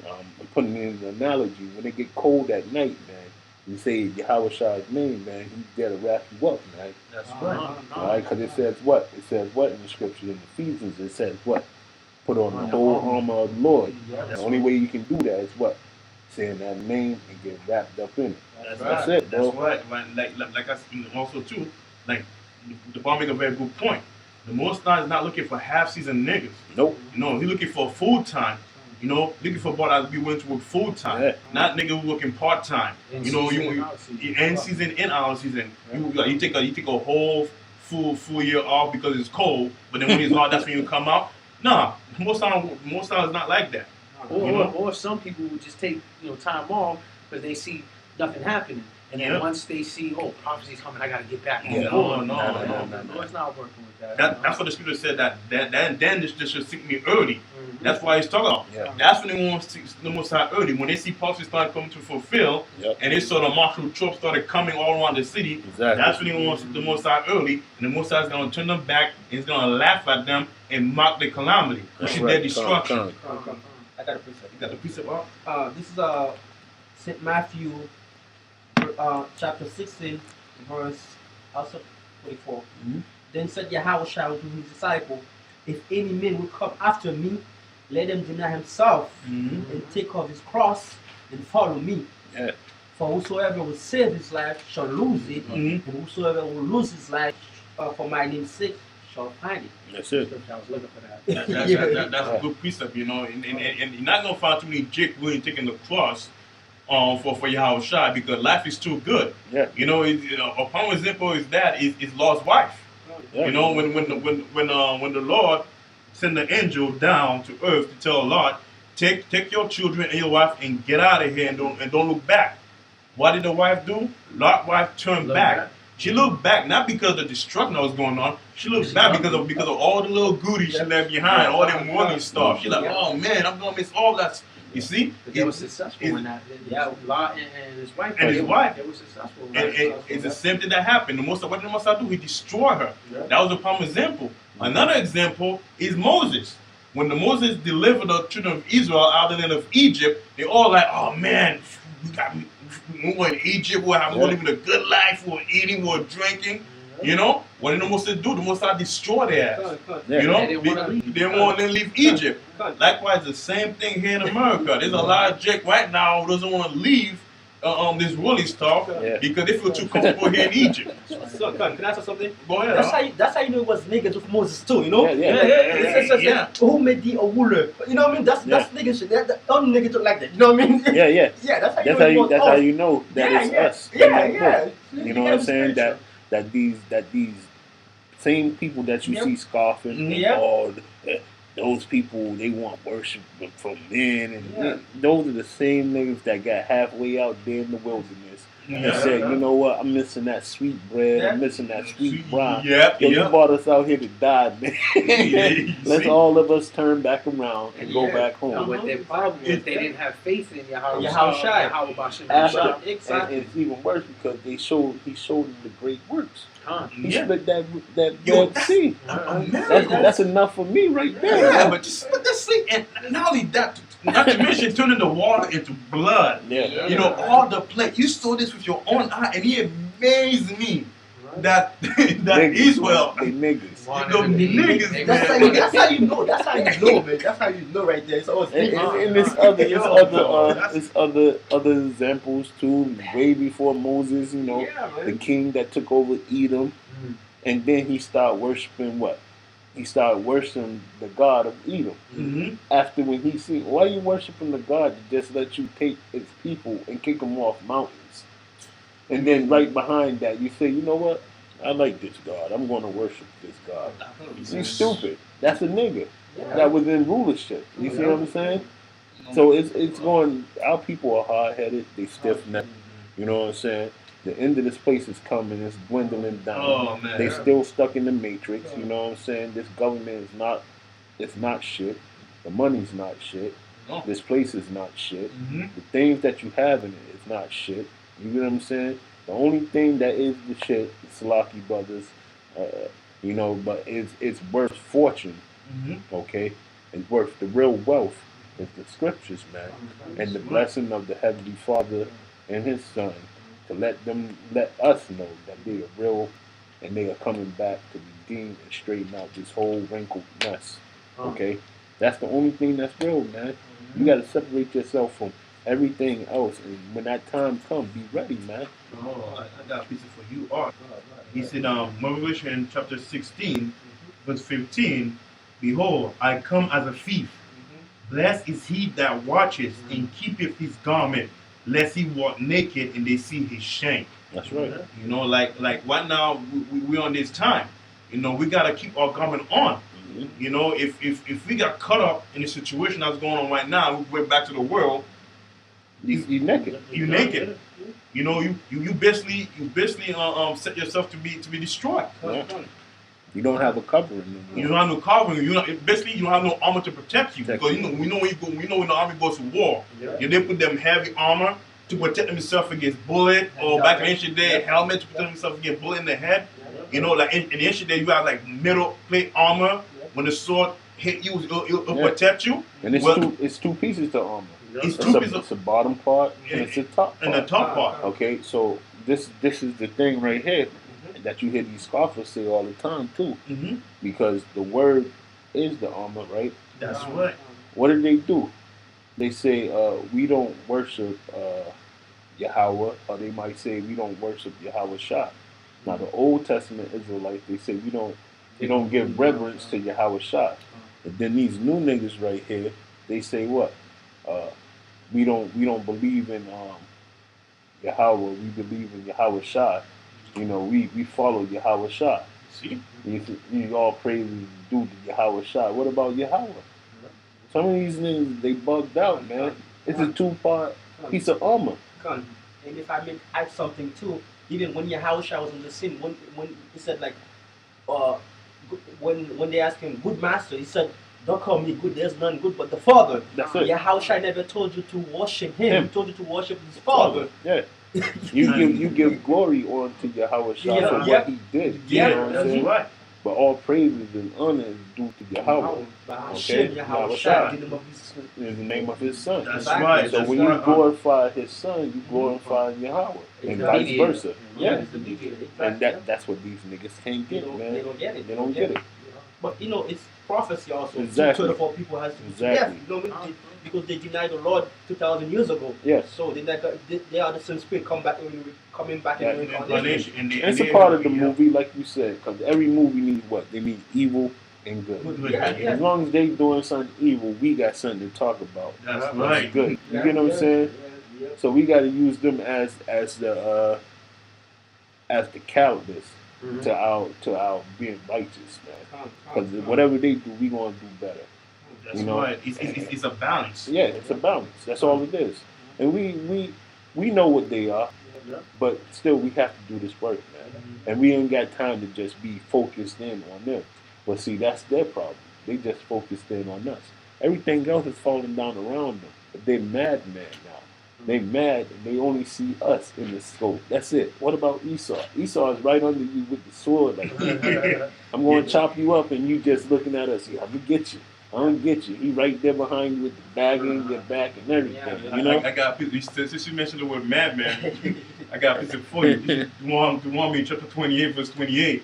putting in an analogy. When it get cold at night, man, you say Yahweh Shai's name, man, he's there to wrap you up, man. That's right. All right, because it says what? It says what in the scripture in Ephesians? It says what? Put on the whole armor of the Lord. The only way you can do that is what? Saying that name and get wrapped up in it. That's it, bro. That's right. Like I said also too, like the Bible make a very good point. The Most High is not looking for half-season niggas. Nope. You know, he's looking for full-time. You know, looking for brothers be willing to work full-time, Yeah. not niggas who working part-time. In You know, season you and out season. in season, in out season. You take a whole full year off because it's cold, but then when it's hot, that's when you come out. Nah, most times is not like that. Or some people would just take time off because they see nothing happening, and then Yeah. once they see prophecy's coming, I got to get back on Yeah. board. No. It's not working with that. That's what the scripture said that then this should seek me early. Mhm. That's why he's talking about. Yeah. That's when they want to seek the Most High early. When they see prophecy start coming to fulfill, Yep. and they saw the martial troops started coming all around the city. Exactly. That's when they want to seek the Most High early, and the Most High is going to turn them back and he's going to laugh at them and mock their calamity, which That's is right. their destruction. Come. I got a precept. You got the precept up? This is St. Matthew, chapter 16, verse also 44. Mhm. Then said Yahweh to his disciple, if any man will come after me, let him deny himself Mm-hmm. and take up his cross and follow me. Yeah. For whosoever will save his life shall lose it, Mhm. and whosoever will lose his life for my name's sake shall find it. That's it. I was looking for that. That's a good precept, you know, and you're not gonna find too many Jake really taking the cross for Yahweh Shai because life is too good. Yeah. You know, a prime example is that is Lord's wife. Yeah. You know, when the Lord sent the angel down to earth to tell Lot, take your children and your wife and get out of here and don't look back. What did the wife do? Lot's wife turned Look back. back. She looked back not because of the destruction that was going on. She looked back because of all the little goodies she left behind, all the money stuff. She's like, oh man, I'm gonna miss all that. You see, But they were successful in that. Yeah. Lot and his wife. And his wife. They were successful. and it's the same thing that happened. What did the Most High do? He destroyed her. Yeah. That was a prime example. Another example is Moses. When Moses delivered the children of Israel out of the land of Egypt, they all like, oh man, we were in Egypt, we're living a good life, we were eating, we were drinking. You know, what did the Most High do? The Most High destroy their ass. Yeah. You know, They didn't wanna leave. they didn't want to leave Egypt. Likewise, the same thing here in America. There's a lot of Jake right now who doesn't want to leave this woolly stuff Yeah. because they feel too comfortable here in Egypt. So, can I say something? Go ahead. That's how you know it was niggas with Moses too, you know? Yeah. Who made the ruler? You know what I mean? That's nigga shit. That only niggas look like that. You know what I mean? Yeah, yeah. Yeah, that's how you That's know how it you. was That's us. how you know that Yeah, it's yeah. us. Yeah, in that yeah. book. You know what I'm saying? That these same people that you Yep. see scoffing, Mhm. Yeah. those people they want worship from men, and Yeah. those are the same niggas that got halfway out there in the wilderness and Yeah. said, you know what, I'm missing that sweet bread, Yeah. I'm missing that sweet brine. Yep, Yo, you yep. brought us out here to die, man. You Let's see? all of us turn back around and go Yeah. back And home. what their problem was, they didn't have faith in Yahweh. Yahushua. Yahweh Bashem After, Yahshua. Exactly. and it's even worse because he showed them the great works. Huh. He Yeah. split that Yo, Red Sea. America. That's enough for me right there. Yeah, but just but that's see, and not only that, not to mention turning the water into blood. Yeah. You know, all the plague. You saw this with your own eye, and he amazed me that Niggas, Israel, they niggas. the niggas, That's how man. you. That's how you know. That's how you know, man. That's how you know right there. It's always And there's other examples too. Way before Moses, you know, Yeah, man. the king that took over Edom, and then he started worshiping what? He started worshiping the god of Edom. Mhm. After when he seen, why are you worshiping the god that just let you take its people and kick them off mountains? And then right behind that, you say, you know what? I like this God. I'm going to worship this God. You stupid. That's a nigga that was in rulership. You see what I'm saying? So it's going. Our people are hard headed. They stiff necked. You know what I'm saying? The end of this place is coming. It's dwindling down. Oh man, They still stuck in the matrix. You know what I'm saying? This government is not. It's not shit. The money's not shit. No. This place is not shit. Mhm. The things that you have in it is not shit. You get what I'm saying? The only thing that is the shit is Salaki Brothers. You know, but it's worth fortune. Mhm. Okay, it's worth the real wealth. Is the scriptures, man, and the blessing of the Heavenly Father and His Son to let us know that they are real and they are coming back to redeem and straighten out this whole wrinkled mess. Okay, that's the only thing that's real, man. You got to separate yourself from everything else, and when that time comes, be ready, man. Oh, I got a piece for you. Art. He said, Revelation chapter 16, verse 15, Behold, I come as a thief. Blessed is he that watches and keepeth his garment, lest he walk naked and they see his shame. That's right. You know, like right now, we on this time. You know, we got to keep our garment on. You know, if we got caught up in the situation that's going on right now, we went back to the world, You naked. you naked. You know, you basically set yourself to be destroyed. Yeah. You don't have a covering. You don't have no covering. You don't have no armor to protect you. Protect Because we know when the army goes to war, they put them heavy armor to protect themselves against bullet, or back in ancient day, helmet to protect themselves against bullet in the head. You know, like in the ancient day, you have like metal plate armor. When the sword hit you, it'll protect you. And it's two pieces to armor. It's It's a bottom part and it's a top part. And the top part. Okay, so this is the thing right here that you hear these scoffers say all the time too, Mm-hmm. because the word is the armor, right? That's right. What do? They say we don't worship Yahweh, or they might say we don't worship Yahweh Shah. Now the Old Testament Israelites, they say we don't give reverence to Yahweh Shah. And then these new niggas right here, they say what? We don't believe in Yahweh. We believe in Yahweh Shah. You know, we follow Yahweh Shah. See? You all praises due to Yahweh Shah. What about Yahweh? Some of these niggas, they bugged out, man. It's a 2-part piece of armor. And if I may add something too, even when Yahushua was on the scene, when he said like, when they asked him, good master, he said, don't call me good, there's none good but the Father. That's it. Yahushua never told you to worship him. He told you to worship his Father. Yeah. You give glory on to Yahweh Shah for what he did. Yeah, You know what I'm That's saying? right. But all praises and honor is due to Yahweh. Okay? Yahweh Yahweh Shai, Shai. the name of his In the name of His Son. That's Exactly. right. So That's when you right. glorify His Son, you glorify Yahweh, and It's vice mediator. versa. Yeah, Yeah, it's the mediator. and that's what these niggas can't They get, don't, man. they don't get it. They don't get it. But it's prophecy also. Exactly. 2:24 people has to Exactly. You know what I mean? Because they denied the Lord 2,000 years ago. Yes. So they are the same spirit coming back in Yeah. reincarnation. It's a part of the movie, like you said, because every movie needs what? They need evil and good. Yeah, As long as they doing something evil, we got something to talk about. That's right. Good. You get what I'm saying? Yeah. So we got to use them as the calamus to our being righteous, man. Because whatever they do, we gonna do better. That's You know? right. It's a balance. Yeah, it's a balance. That's all it is. And we know what they are, but still we have to do this work, man. And we ain't got time to just be focused in on them. But see, that's their problem. They just focused in on us. Everything else is falling down around them. But they're mad now. They mad and they only see us in the scope. That's it. What about Esau? Esau is right under you with the sword. Like, I'm going to chop you up and you just looking at us. Yeah, I'm going to get you. I'm going to get you. He right there behind you with the bag in your back and everything. You know? I got a piece. Since you mentioned the word madman, I got a piece for you. Deuteronomy chapter 28, verse 28.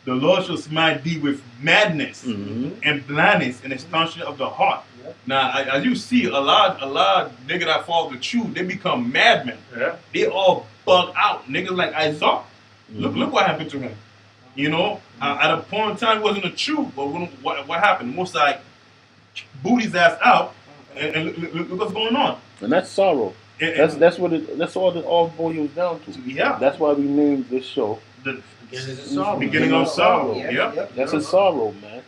The Lord shall smite thee with madness and blindness and astonishment of the heart. Now, as you see, a lot of niggas that follow the truth, they become madmen. Yeah. They all bug out. Niggas like Isaiah. Look what happened to him. You know, at a point in time, it wasn't the truth. But what happened? Most like boot his ass out, and look what's going on. And that's sorrow. That's what that's all it all boils down to. Yeah. That's why we named this show. The Sorrow. beginning of sorrow. Yeah. Yeah. That's a sorrow, man.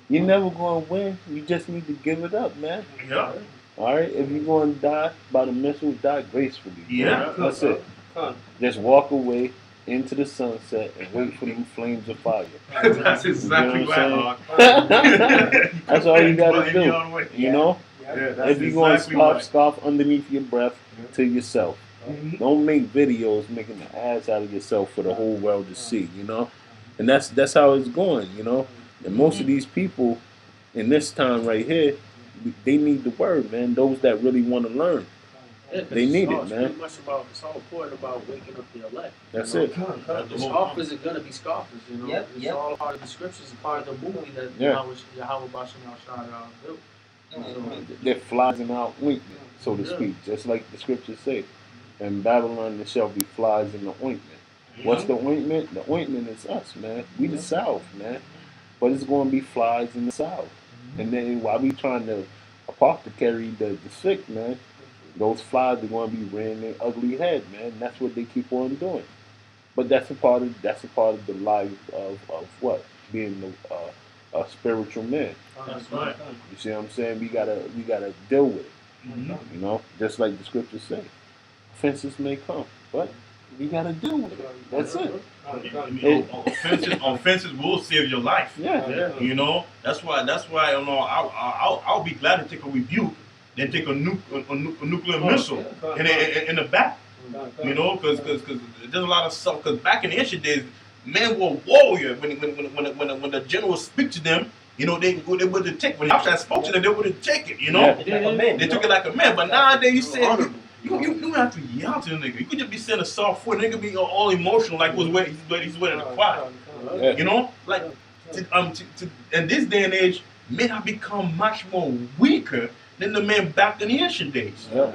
You're never going to win. You just need to give it up, man. Yeah. All right? If you're going to die by the missile, die gracefully. Yeah. That's it. Just walk away into the sunset and wait for them flames of fire. That's exactly You know right. That's all you got to do. You know? Yeah, If you're going to scoff underneath your breath to yourself. Don't make videos making an ass out of yourself for the whole world to see, you know? And that's how it's going, you know? And most of these people in this time right here, they need the word, man. Those that really want to learn. Yeah, They need it, it's man. pretty much about, it's all important about waking up the elect. That's you know? it. The scoffers are going to be scoffers, you know. Yep, It's yep. all part of the scriptures, it's part of the movie that Yeah. Yahweh Bashem Al built. They're flies in our ointment, so to speak, just like the scriptures say. In Babylon, there shall be flies in the ointment. What's the ointment? The ointment is us, man. We the South, man. But it's going to be flies in the South. And then while we trying to apothecary the sick, man, those flies are going to be rearing their ugly head, man. That's what they keep on doing. But that's a part of the life of what? Being a spiritual man. That's right. You see what I'm saying? We gotta deal with it. You know, just like the scriptures say. Offenses may come, but we gotta deal with it. That's it. Offenses will save your life. Yeah. You know, that's why you know I'll be glad to take a rebuke than take a nuclear missile in the back. You know, because there's a lot of stuff. Because back in the ancient days, men were warriors. When the general speak to them, you know, they would take. When Yahshua spoke to them, they would take it. You know, Yeah. they took it like a man. But nowadays, you say you don't have to yell to the nigga. You could just be saying a soft word. Nigga be all emotional, like he's waiting to cry. Yeah. You know, like in this day and age, men have become much more weaker than the men back in the ancient days. Yeah.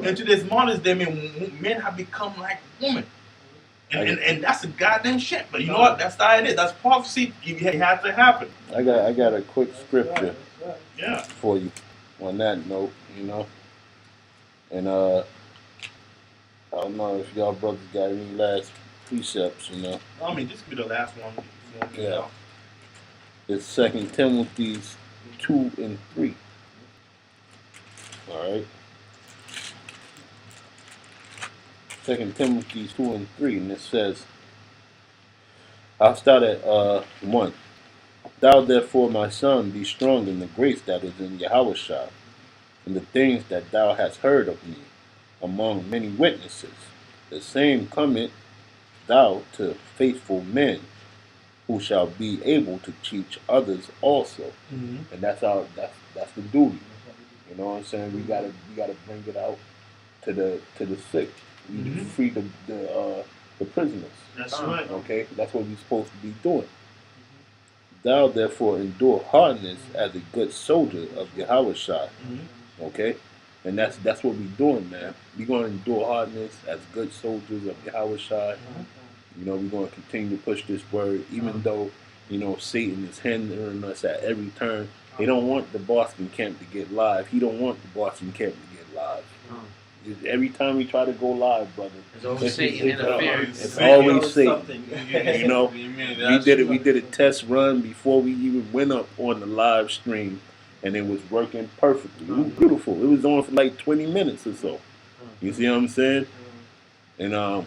And to this modern day, men have become like women. And that's a goddamn shit. But you know what? That's how it is. That's prophecy. It had to happen. I got a quick scripture Yeah. for you on that note, you know. And I don't know if y'all brothers got any last precepts, you know. I mean, this could be the last one. Yeah. It's 2 Timothy 2 and 3. All right. 2 Timothy 2 and 3, and it says, I'll start at 1. Thou therefore, my son, be strong in the grace that is in Yahweh Shai, and the things that thou hast heard of me among many witnesses. The same cometh thou to faithful men, who shall be able to teach others also. Mm-hmm. And that's that's the duty. You know what I'm saying? We gotta bring it out to the sick. We Mhm. free the prisoners. That's right. Okay, that's what we're supposed to be doing. Thou therefore endure hardness as a good soldier of Yahweh Shai. Mm-hmm. Okay, and that's what we're doing, man. We're going to endure hardness as good soldiers of Yahweh Shai. You know, we're going to continue to push this word, even though Satan is hindering us at every turn. They don't want the Boston camp to get live. He don't want the Boston camp to get live. Every time we try to go live, brother, There's always Satan interfering. It's always Satan. Yeah. You know, Amen. we did a test run before we even went up on the live stream, and it was working perfectly. It was beautiful. It was on for like 20 minutes or so. You see what I'm saying? And I'm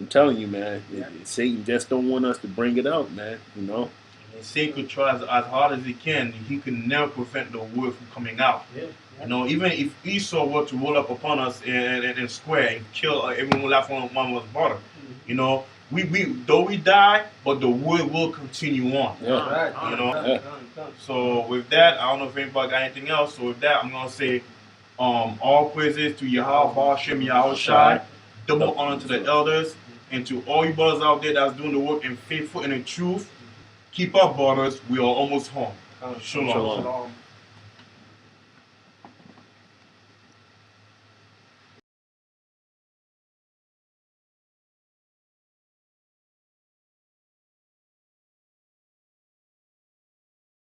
telling you, man, Satan just don't want us to bring it out, man. You know. And Satan tries as hard as he can never prevent the word from coming out. Yeah. You know, even if Esau were to roll up upon us and square and kill everyone left one was brother, you know, we though we die, but the word will continue on. Yeah. You know. Yeah. So with that, I don't know if anybody got anything else. So with that, I'm gonna say, all praises to Yahweh Hashem Yahweh Shai, double honor to the elders, and to all you brothers out there that's doing the work in faithful and in truth. Keep up, brothers. We are almost home. Shalom. Shalom. Shalom.